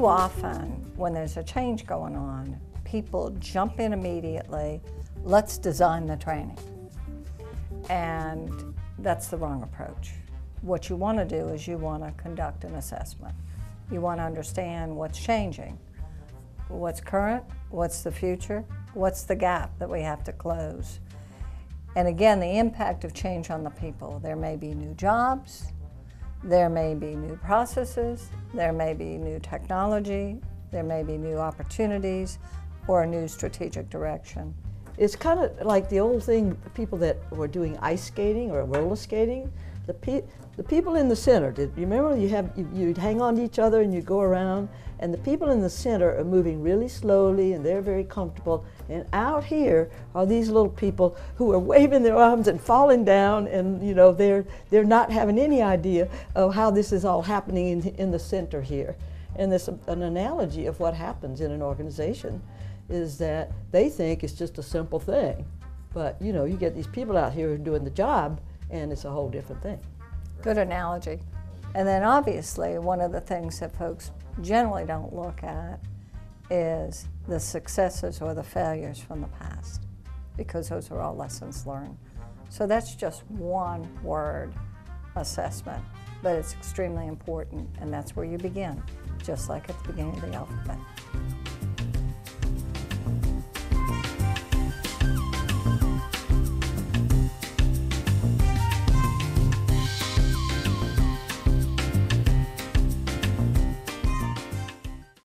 too often, when there's a change going on, people jump in immediately, let's design the training. And that's the wrong approach. What you want to do is you want to conduct an assessment. You want to understand what's changing, what's current, what's the future, what's the gap that we have to close. And again, the impact of change on the people. There may be new jobs, there may be new processes, there may be new technology, there may be new opportunities, or a new strategic direction. It's kind of like the old thing, people that were doing ice skating or roller skating, the people in the center, you remember you'd hang on to each other and you'd go around, and the people in the center are moving really slowly and they're very comfortable, and out here are these little people who are waving their arms and falling down, and you know they're not having any idea of how this is all happening in the center here. And there's an analogy of what happens in an organization is that they think it's just a simple thing, but you know, you get these people out here who are doing the job and it's a whole different thing. Good analogy. And then obviously one of the things that folks generally don't look at is the successes or the failures from the past, because those are all lessons learned. So that's just one word assessment, but it's extremely important, and that's where you begin, just like at the beginning of the alphabet.